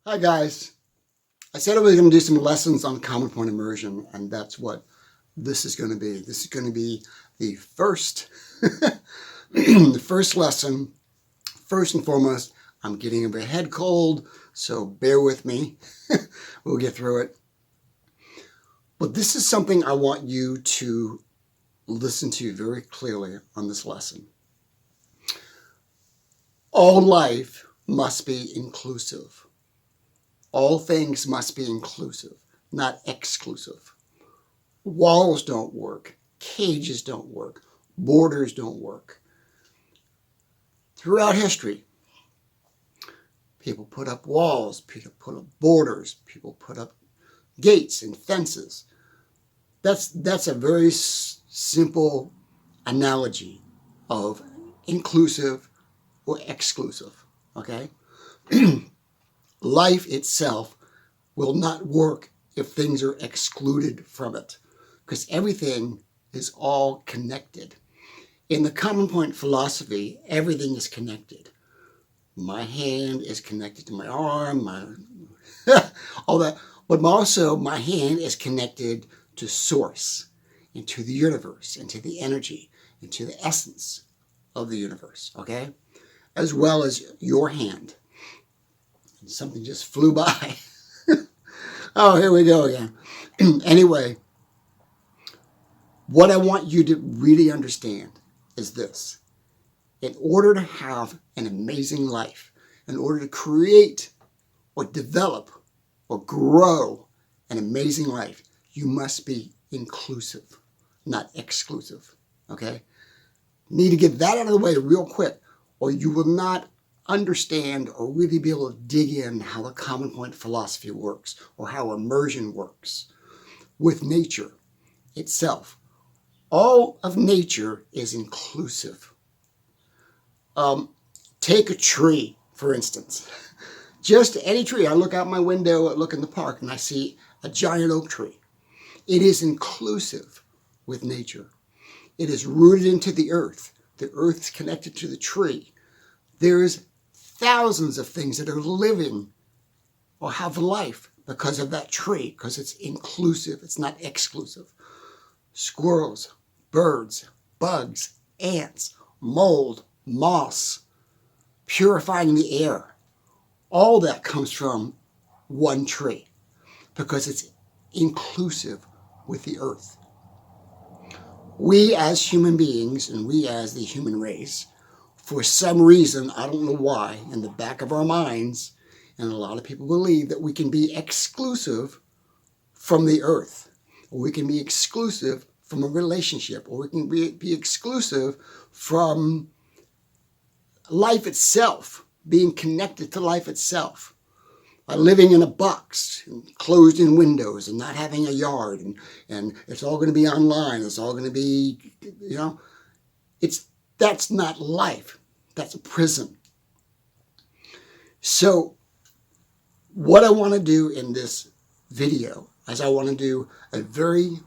Hi guys. I said I was going to do some lessons on common point immersion, and that's what this is going to be. This is going to be the first, the first lesson. First and foremost, I'm getting a bit head cold, so bear with me. We'll get through it. But this is something I want you to listen to very clearly on this lesson. All life must be inclusive. All things must be inclusive, not exclusive. Walls don't work. Cages don't work. Borders don't work. Throughout history, people put up walls, people put up borders, people put up gates and fences. That's a very simple analogy of inclusive or exclusive, okay? Life itself will not work if things are excluded from it, because everything is all connected. In the common point philosophy, everything is connected. My hand is connected to my arm, all that, but also my hand is connected to source, and to the universe, and to the energy, and to the essence of the universe, okay? As well as your hand. Something just flew by. Oh, here we go again. Anyway, what I want you to really understand is this. In order to have an amazing life, in order to create or develop or grow an amazing life, you must be inclusive, not exclusive, okay? Need to get that out of the way real quick, or you will not understand or really be able to dig in how the common point philosophy works or how immersion works with nature itself. All of nature is inclusive. Take a tree, for instance. Just any tree. I look out my window, I look in the park, and I see a giant oak tree. It is inclusive with nature. It is rooted into the earth. The earth is connected to the tree. There's thousands of things that are living or have life because of that tree, because it's inclusive, it's not exclusive. Squirrels, birds, bugs, ants, mold, moss, purifying the air. All that comes from one tree because it's inclusive with the earth. We as human beings and we as the human race, for some reason, I don't know why, in the back of our minds, and a lot of people believe that we can be exclusive from the earth, or we can be exclusive from a relationship, or we can be exclusive from life itself, being connected to life itself, by living in a box, and closed in windows, and not having a yard, and it's all going to be online, it's all going to be, that's not life. That's a prison. So what I want to do in this video is I want to do a very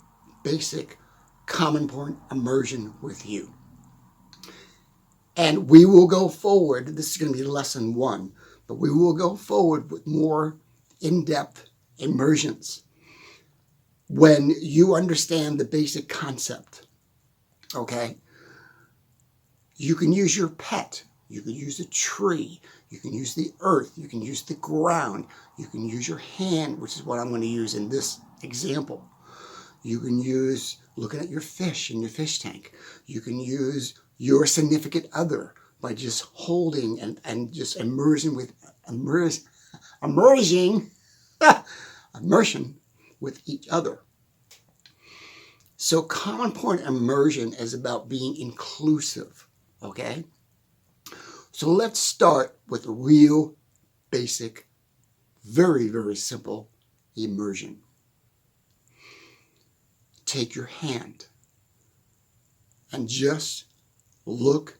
basic common point immersion with you. And we will go forward. This is going to be lesson 1, but we will go forward with more in-depth immersions when you understand the basic concept, okay? You can use your pet, you can use a tree, you can use the earth, you can use the ground, you can use your hand, which is what I'm going to use in this example. You can use looking at your fish in your fish tank. You can use your significant other by just holding and just immersion with each other. So common point immersion is about being inclusive. Okay, so let's start with a real basic, very, very simple immersion. Take your hand and just look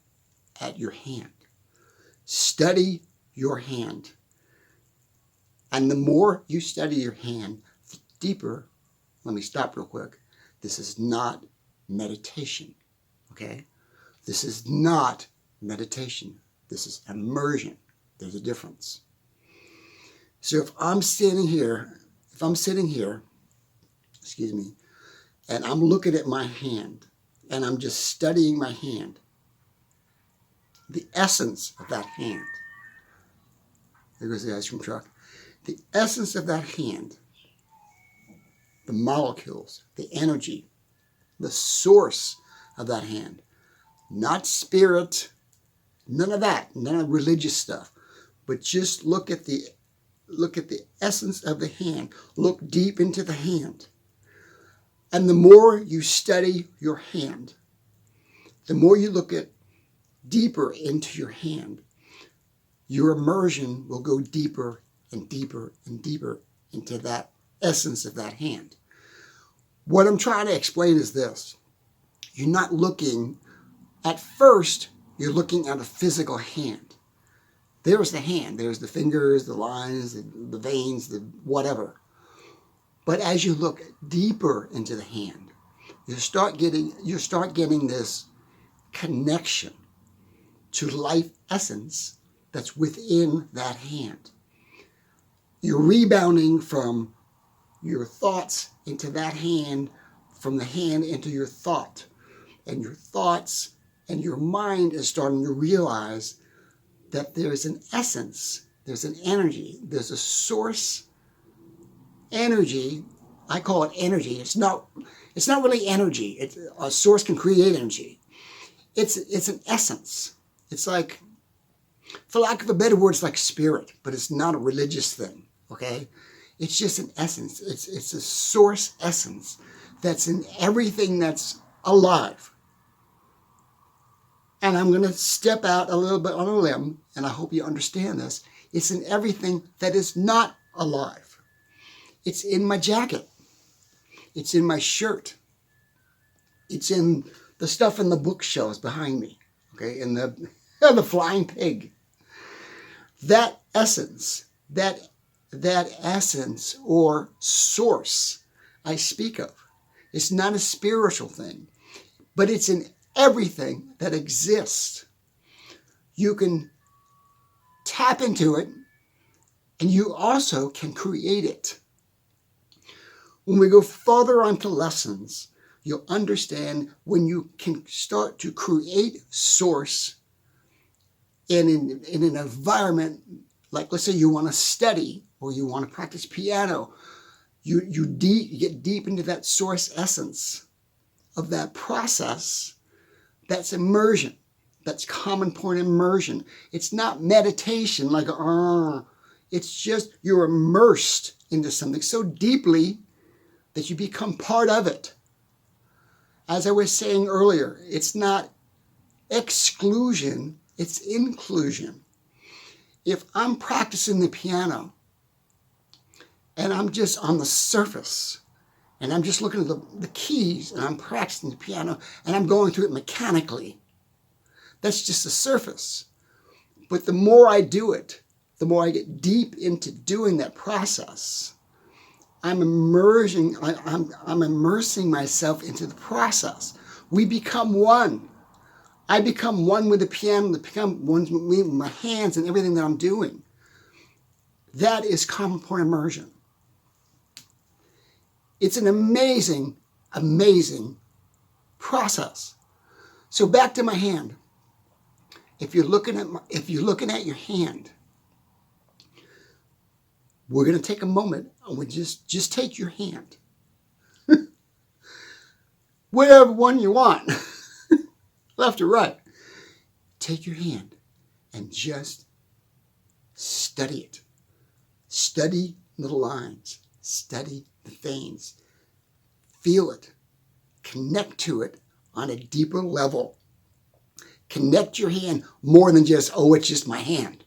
at your hand. Study your hand. And the more you study your hand, the deeper, let me stop real quick. This is not meditation, okay? This is not meditation. This is immersion. There's a difference. So if I'm sitting here, excuse me, and I'm looking at my hand, and I'm just studying my hand, the essence of that hand, there goes the ice cream truck, the essence of that hand, the molecules, the energy, the source of that hand, not spirit, none of that, none of religious stuff, but just look at the essence of the hand. Look deep into the hand. And the more you study your hand, the more you look at deeper into your hand, your immersion will go deeper and deeper and deeper into that essence of that hand. What I'm trying to explain is this. You're not looking, at first, you're looking at a physical hand. There's the hand. There's the fingers, the lines, the veins, the whatever. But as you look deeper into the hand, you start getting this connection to life essence that's within that hand. You're rebounding from your thoughts into that hand, from the hand into your thought. And your thoughts and your mind is starting to realize that there's an essence, there's an energy, there's a source energy. I call it energy. It's not really energy. A source can create energy. It's an essence. It's like, for lack of a better word, it's like spirit, but it's not a religious thing, okay? It's just an essence. It's a source essence that's in everything that's alive. And I'm going to step out a little bit on a limb, and I hope you understand this. It's in everything that is not alive. It's in my jacket. It's in my shirt. It's in the stuff in the bookshelves behind me, okay, in the flying pig. That essence, that essence or source I speak of, it's not a spiritual thing, but it's in everything that exists. You can tap into it, and you also can create it. When we go further onto lessons, you'll understand when you can start to create source in an environment, like let's say you want to study or you want to practice piano, you get deep into that source essence of that process. That's immersion. That's common point immersion. It's not meditation like, it's just you're immersed into something so deeply that you become part of it. As I was saying earlier, it's not exclusion, it's inclusion. If I'm practicing the piano and I'm just on the surface and I'm just looking at the keys and I'm practicing the piano and I'm going through it mechanically, that's just the surface. But the more I do it, the more I get deep into doing that process, I'm immersing myself into the process. We become one. I become one with the piano, I become one with my hands and everything that I'm doing. That is common point immersion. It's an amazing, amazing process. So back to my hand. If you're looking at your hand, we're going to take a moment and we just take your hand. Whatever one you want, left or right. Take your hand and just study it. Study the lines. Study the veins. Feel it. Connect to it on a deeper level. Connect your hand more than just, it's just my hand.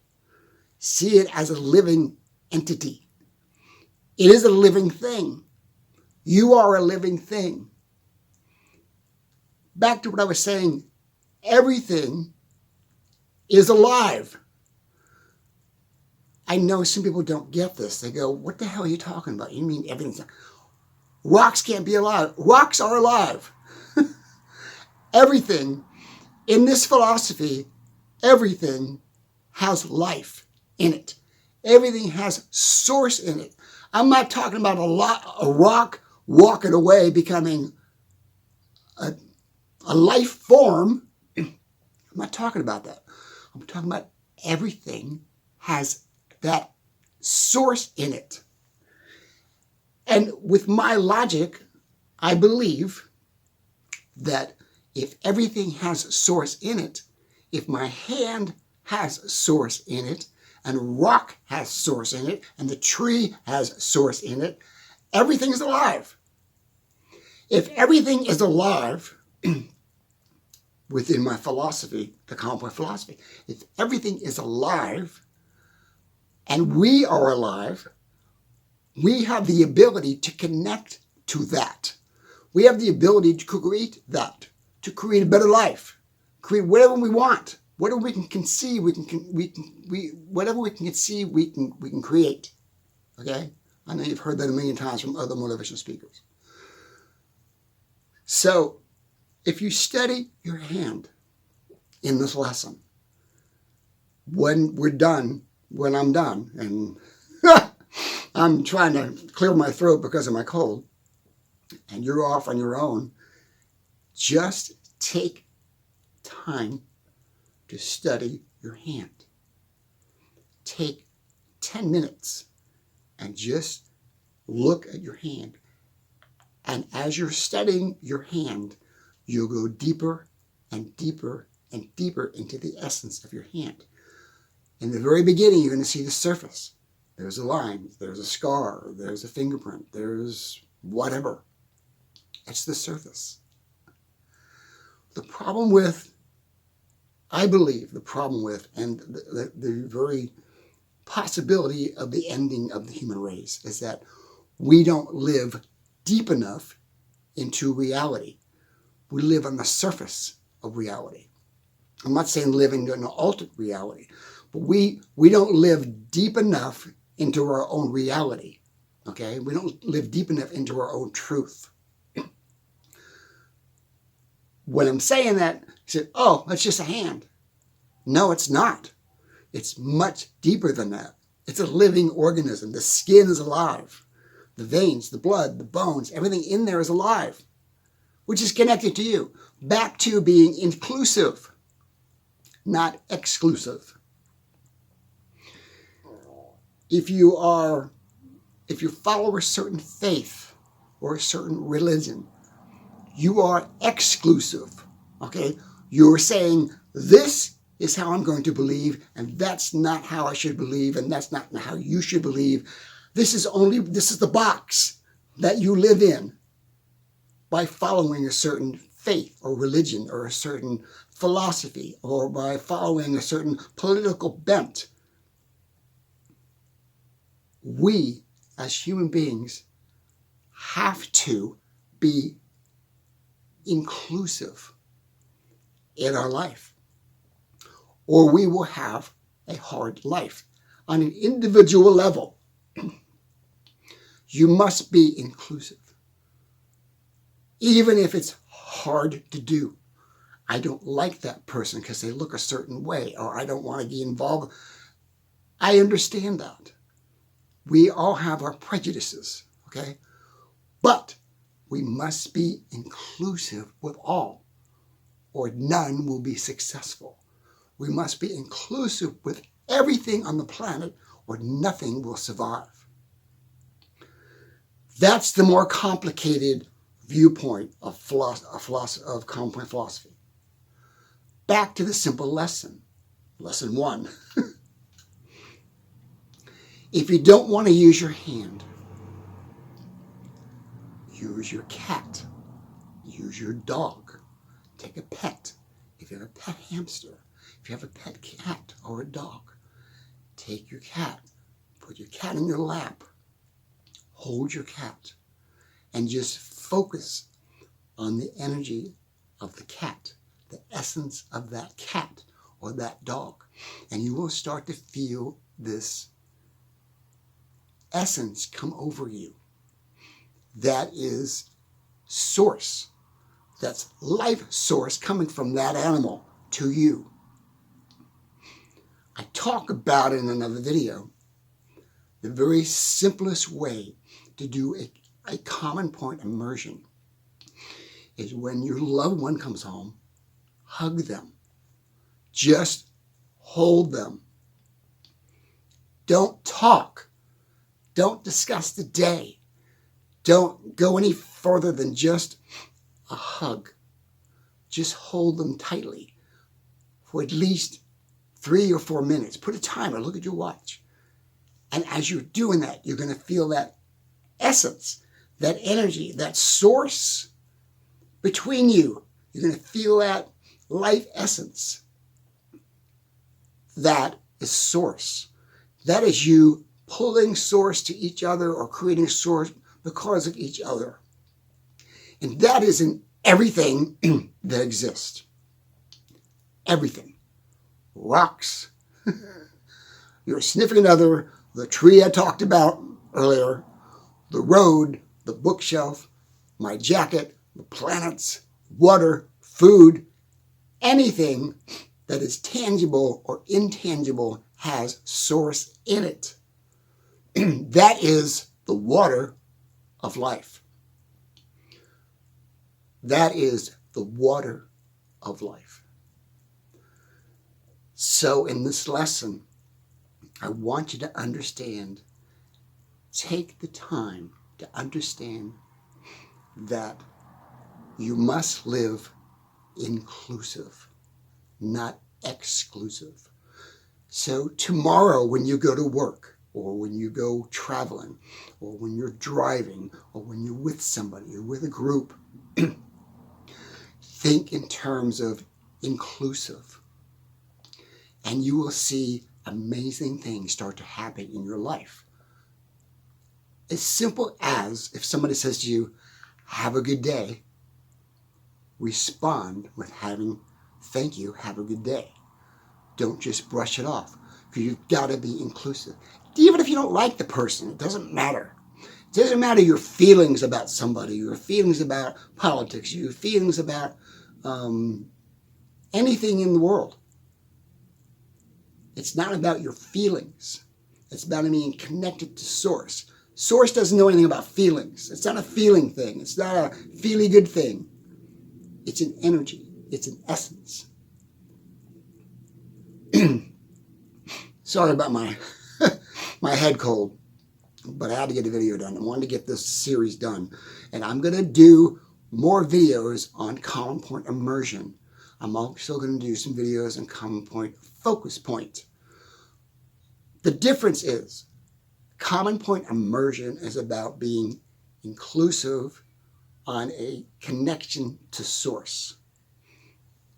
See it as a living entity. It is a living thing. You are a living thing. Back to what I was saying, everything is alive. I know some people don't get this. They go, what the hell are you talking about? You mean everything's... Rocks can't be alive. Rocks are alive. Everything, in this philosophy, everything has life in it. Everything has source in it. I'm not talking about a rock walking away becoming a life form. I'm not talking about that. I'm talking about everything has that source in it. And with my logic, I believe that if everything has source in it, if my hand has source in it, and rock has source in it, and the tree has source in it, everything is alive. If everything is alive, within my philosophy, the Complex philosophy, if everything is alive, and we are alive, we have the ability to connect to that. We have the ability to create that, to create a better life, create whatever we want, whatever we can conceive, whatever we can conceive, we can create. Okay, I know you've heard that a million times from other motivational speakers. So, if you study your hand in this lesson, when I'm done, and I'm trying to clear my throat because of my cold, and you're off on your own, just take time to study your hand. Take 10 minutes and just look at your hand. And as you're studying your hand, you'll go deeper and deeper and deeper into the essence of your hand. In the very beginning, you're going to see the surface. There's a line, there's a scar, there's a fingerprint, there's whatever. It's the surface. The problem with, I believe, the problem with, and the very possibility of the ending of the human race is that we don't live deep enough into reality. We live on the surface of reality. I'm not saying living in an altered reality, but we don't live deep enough into our own reality. Okay? We don't live deep enough into our own truth. When I'm saying that, you say, oh, that's just a hand. No, it's not. It's much deeper than that. It's a living organism. The skin is alive. The veins, the blood, the bones, everything in there is alive, which is connected to you. Back to being inclusive, not exclusive. If you follow a certain faith or a certain religion, you are exclusive, okay? You're saying, this is how I'm going to believe, and that's not how I should believe, and that's not how you should believe. This is the box that you live in by following a certain faith or religion or a certain philosophy or by following a certain political bent. We, as human beings, have to be inclusive in our life, or we will have a hard life. On an individual level, you must be inclusive, even if it's hard to do. I don't like that person because they look a certain way, or I don't want to be involved. I understand that. We all have our prejudices, okay? But we must be inclusive with all, or none will be successful. We must be inclusive with everything on the planet, or nothing will survive. That's the more complicated viewpoint of complex philosophy. Back to the simple lesson. Lesson 1. If you don't want to use your hand, use your cat. Use your dog. Take a pet. If you have a pet hamster, if you have a pet cat or a dog, take your cat. Put your cat in your lap. Hold your cat. And just focus on the energy of the cat, the essence of that cat or that dog. And you will start to feel this essence come over you. That is source. That's life source coming from that animal to you. I talk about it in another video, The very simplest way to do a common point immersion is when your loved one comes home, hug them. Just hold them. Don't talk. Don't discuss the day. Don't go any further than just a hug. Just hold them tightly for at least 3 or 4 minutes. Put a timer. Look at your watch. And as you're doing that, you're going to feel that essence, that energy, that source between you. You're going to feel that life essence. That is source. That is you pulling source to each other or creating source because of each other. And that is in everything that exists. Everything. Rocks. Your significant other, the tree I talked about earlier, the road, the bookshelf, my jacket, the planets, water, food, anything that is tangible or intangible has source in it. That is the water of life. That is the water of life. So in this lesson, I want you to understand, take the time to understand that you must live inclusive, not exclusive. So tomorrow when you go to work, or when you go traveling, or when you're driving, or when you're with somebody, or with a group, think in terms of inclusive. And you will see amazing things start to happen in your life. As simple as if somebody says to you, have a good day, respond with thank you, have a good day. Don't just brush it off, because you've got to be inclusive. Even if you don't like the person, it doesn't matter. It doesn't matter your feelings about somebody, your feelings about politics, your feelings about anything in the world. It's not about your feelings. It's about being connected to source. Source doesn't know anything about feelings. It's not a feeling thing. It's not a feely-good thing. It's an energy. It's an essence. Sorry about my my head cold, but I had to get a video done. I wanted to get this series done. And I'm going to do more videos on common point immersion. I'm also going to do some videos on common point focus point. The difference is common point immersion is about being inclusive on a connection to source,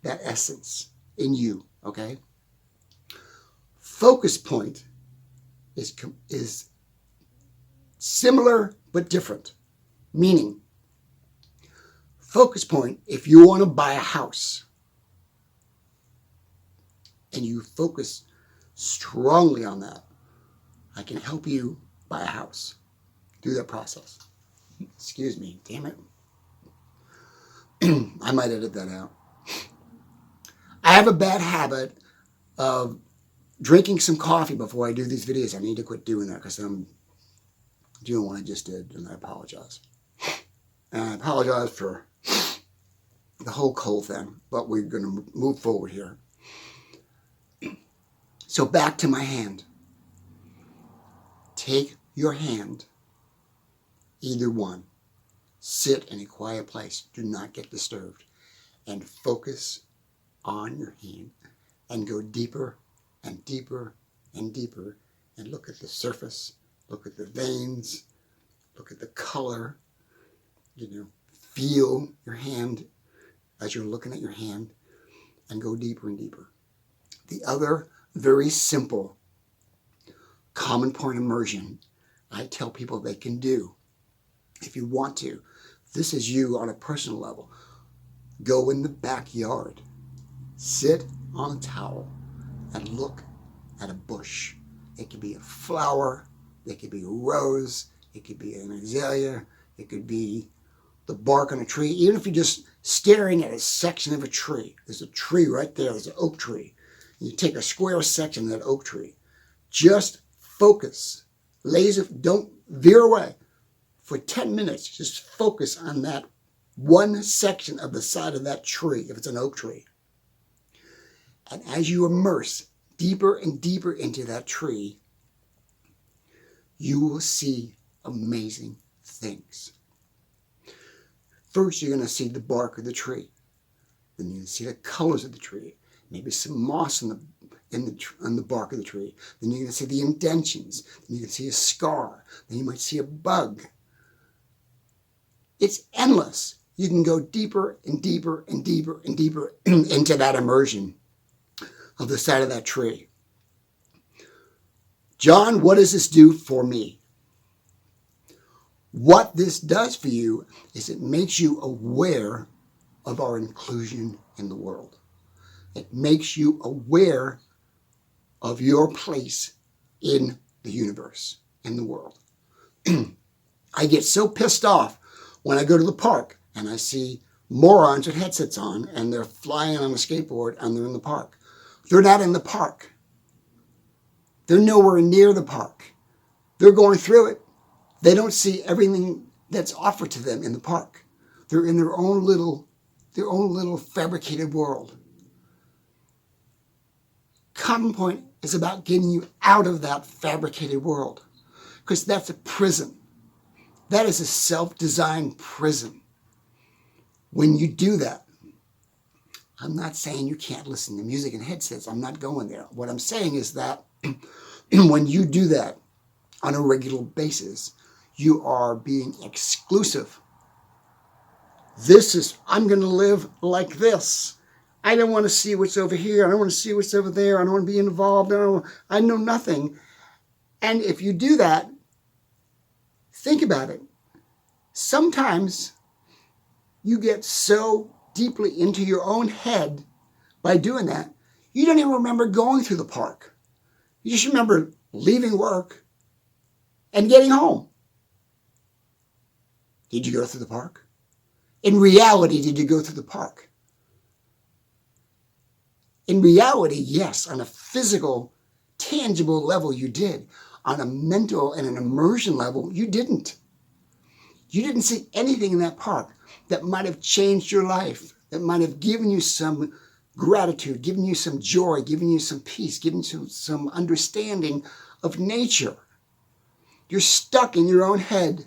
that essence in you, okay? Focus point is similar but different. Meaning, focus point, if you want to buy a house and you focus strongly on that, I can help you buy a house through that process. Excuse me, damn it. I might edit that out. I have a bad habit of drinking some coffee before I do these videos. I need to quit doing that because I'm doing what I just did, and I apologize. And I apologize for the whole cold thing, but we're going to move forward here. So back to my hand. Take your hand, either one. Sit in a quiet place. Do not get disturbed. And focus on your hand and go deeper and deeper and deeper and look at the surface, look at the veins, look at the color, feel your hand as you're looking at your hand and go deeper and deeper. The other very simple common point immersion I tell people they can do if you want to. This is you on a personal level. Go in the backyard, sit on a towel and look at a bush. It could be a flower, it could be a rose, it could be an azalea, it could be the bark on a tree. Even if you're just staring at a section of a tree, there's a tree right there, there's an oak tree. You take a square section of that oak tree. Just focus Laser, don't veer away. For 10 minutes, just focus on that one section of the side of that tree, if it's an oak tree. And as you immerse deeper and deeper into that tree, you will see amazing things. First, you're going to see the bark of the tree. Then you're going to see the colors of the tree. Maybe some moss on the bark of the tree. Then you're going to see the indentions. Then you can see a scar. Then you might see a bug. It's endless. You can go deeper and deeper and deeper and deeper into that immersion of the side of that tree. John, what does this do for me? What this does for you is it makes you aware of our inclusion in the world. It makes you aware of your place in the universe, in the world. I get so pissed off when I go to the park and I see morons with headsets on and they're flying on a skateboard and they're in the park. They're not in the park. They're nowhere near the park. They're going through it. They don't see everything that's offered to them in the park. They're in their own little fabricated world. Common Point is about getting you out of that fabricated world, because that's a prison. That is a self-designed prison. When you do that, I'm not saying you can't listen to music and headsets. I'm not going there. What I'm saying is that when you do that on a regular basis, you are being exclusive. I'm going to live like this. I don't want to see what's over here. I don't want to see what's over there. I don't want to be involved. I know nothing. And if you do that, think about it. Sometimes you get so deeply into your own head by doing that, you don't even remember going through the park. You just remember leaving work and getting home. Did you go through the park? In reality, did you go through the park? In reality, yes, on a physical, tangible level, you did. On a mental and an immersion level, you didn't. You didn't see anything in that park that might have changed your life, that might have given you some gratitude, given you some joy, given you some peace, given you some understanding of nature. You're stuck in your own head.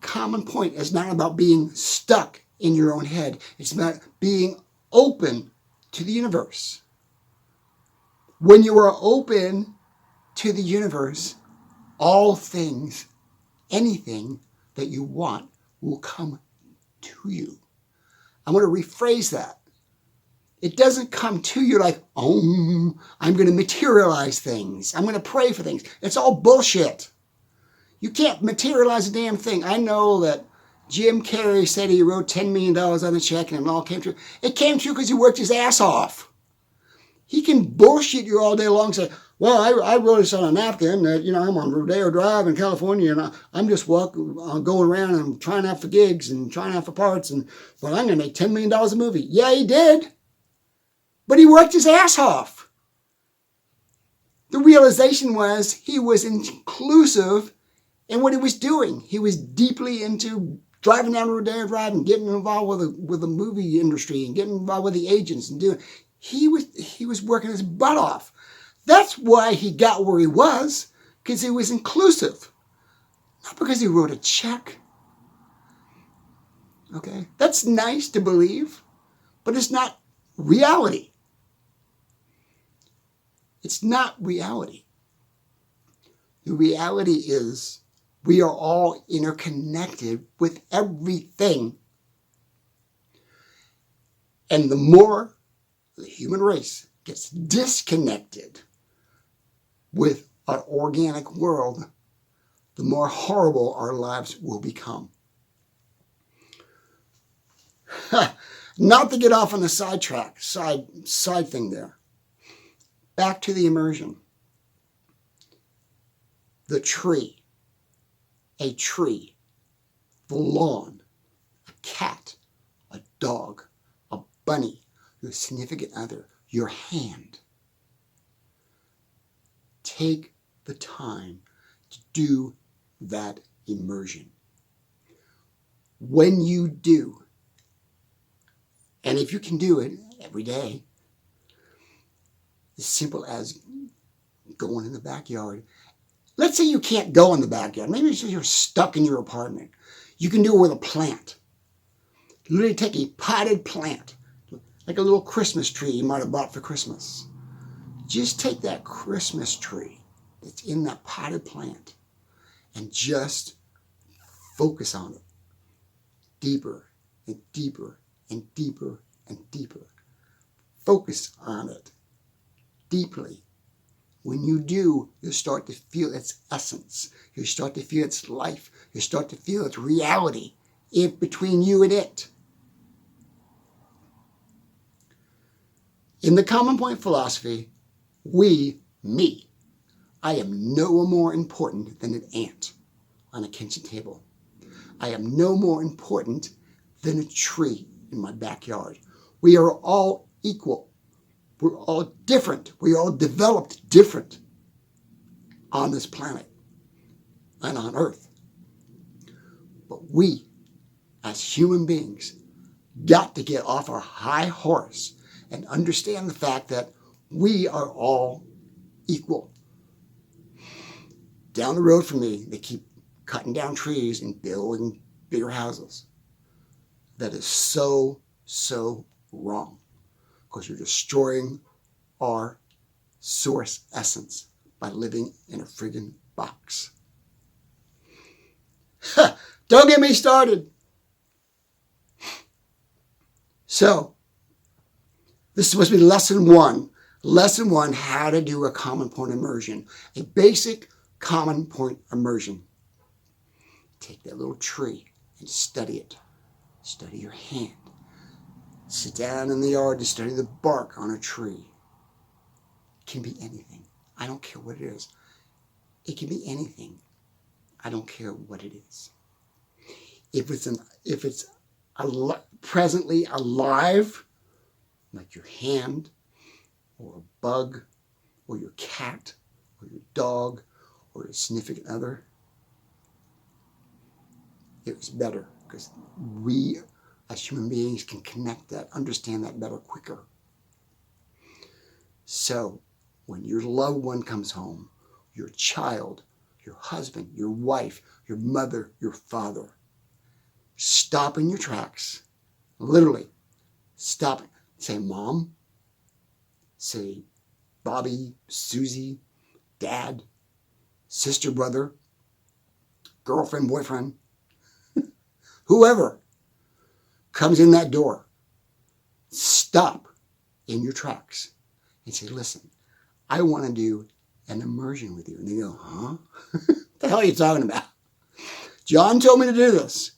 Common Point is not about being stuck in your own head. It's about being open to the universe. When you are open to the universe, all things, anything that you want will come to you. I want to rephrase that. It doesn't come to you like, I'm going to materialize things. I'm going to pray for things. It's all bullshit. You can't materialize a damn thing. I know that Jim Carrey said he wrote $10 million on a check and it all came true. It came true because he worked his ass off. He can bullshit you all day long and say, well, I wrote this on a napkin that, I'm on Rodeo Drive in California and I'm just going around and I'm trying out for gigs and trying out for parts but I'm going to make $10 million a movie. Yeah, he did. But he worked his ass off. The realization was he was inclusive in what he was doing. He was deeply into driving down Rodeo Drive and getting involved with the movie industry and getting involved with the agents and doing. He was working his butt off. That's why he got where he was, because he was inclusive, not because he wrote a check. Okay, that's nice to believe, but it's not reality. It's not reality. The reality is we are all interconnected with everything. And the more the human race gets disconnected with our organic world, the more horrible our lives will become. Not to get off on the sidetrack, side thing there. Back to the immersion. The tree, a tree, the lawn, a cat, a dog, a bunny, your significant other, your hand. Take the time to do that immersion. When you do, and if you can do it every day, as simple as going in the backyard. Let's say you can't go in the backyard. Maybe you're stuck in your apartment. You can do it with a plant. Literally take a potted plant, like a little Christmas tree you might have bought for Christmas. Just take that Christmas tree that's in that potted plant and just focus on it. Deeper and deeper and deeper and deeper. Focus on it deeply. When you do, you start to feel its essence. You start to feel its life. You start to feel its reality in between you and it. In the Common Point philosophy, me, I am no more important than an ant on a kitchen table. I am no more important than a tree in my backyard. We are all equal. We're all different. We all developed different on this planet and on Earth. But we, as human beings, got to get off our high horse and understand the fact that we are all equal. Down the road from me, they keep cutting down trees and building bigger houses. That is so, so wrong. Because you're destroying our source essence by living in a friggin' box. Don't get me started. So, this is supposed to be lesson one. Lesson one, how to do a common point immersion. A basic common point immersion. Take that little tree and study it. Study your hand. Sit down in the yard to study the bark on a tree. It can be anything. I don't care what it is. It can be anything. I don't care what it is. If it's presently alive, like your hand, or a bug, or your cat, or your dog, or your significant other, it was better because we as human beings can connect that, understand that better quicker. So when your loved one comes home, your child, your husband, your wife, your mother, your father, stop in your tracks. Literally, stop. Say, Mom. Say, Bobby, Susie, Dad, sister, brother, girlfriend, boyfriend, whoever comes in that door, stop in your tracks and say, listen, I want to do an immersion with you. And they go, huh? What the hell are you talking about? John told me to do this.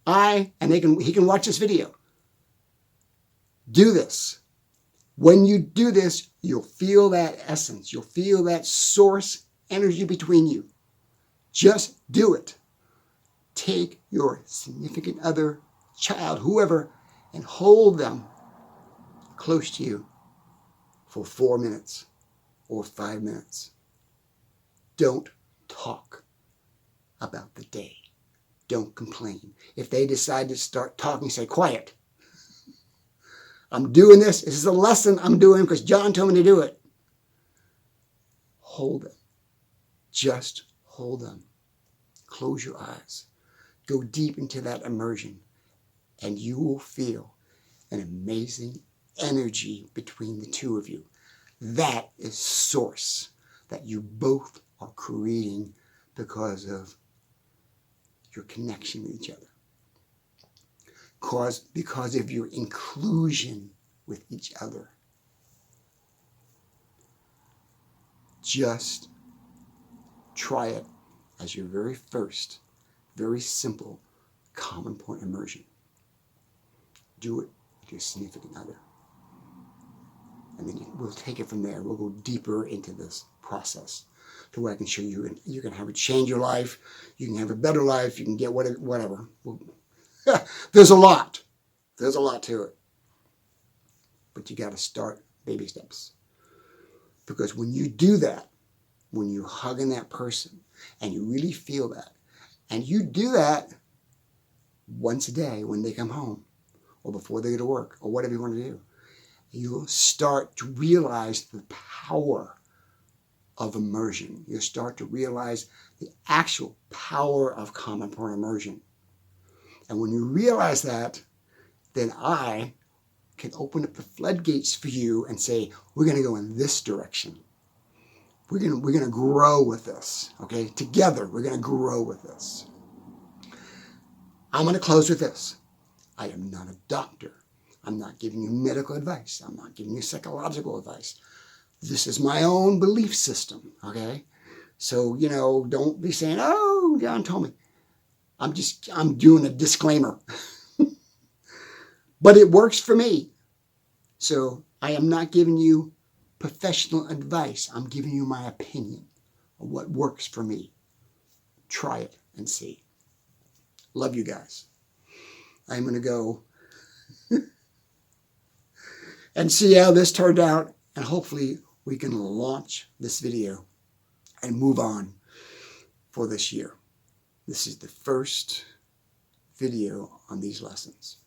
He can watch this video. Do this. When you do this, you'll feel that essence. You'll feel that source energy between you. Just do it. Take your significant other, child, whoever, and hold them close to you for 4 minutes or 5 minutes. Don't talk about the day. Don't complain. If they decide to start talking, say, quiet. I'm doing this. This is a lesson I'm doing because John told me to do it. Hold them. Just hold them. Close your eyes. Go deep into that immersion, and you will feel an amazing energy between the two of you. That is source that you both are creating because of your connection with each other. Because of your inclusion with each other. Just try it as your very first, very simple, common point immersion. Do it with your significant other. And then we'll take it from there. We'll go deeper into this process to where I can show you, and you can have it change your life. You can have a better life. You can get whatever. There's a lot. There's a lot to it. But you got to start baby steps. Because when you do that, when you're hugging that person and you really feel that. And you do that once a day when they come home or before they go to work or whatever you want to do. You'll start to realize the power of immersion. You'll start to realize the actual power of common point immersion. And when you realize that, then I can open up the floodgates for you and say, we're going to go in this direction. We're going to grow with this, okay? Together, we're going to grow with this. I'm going to close with this. I am not a doctor. I'm not giving you medical advice. I'm not giving you psychological advice. This is my own belief system, okay? So, don't be saying, oh, John told me. I'm doing a disclaimer. But it works for me. So I am not giving you professional advice. I'm giving you my opinion of what works for me. Try it and see. Love you guys. I'm going to go and see how this turned out. And hopefully we can launch this video and move on for this year. This is the first video on these lessons.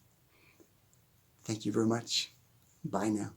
Thank you very much. Bye now.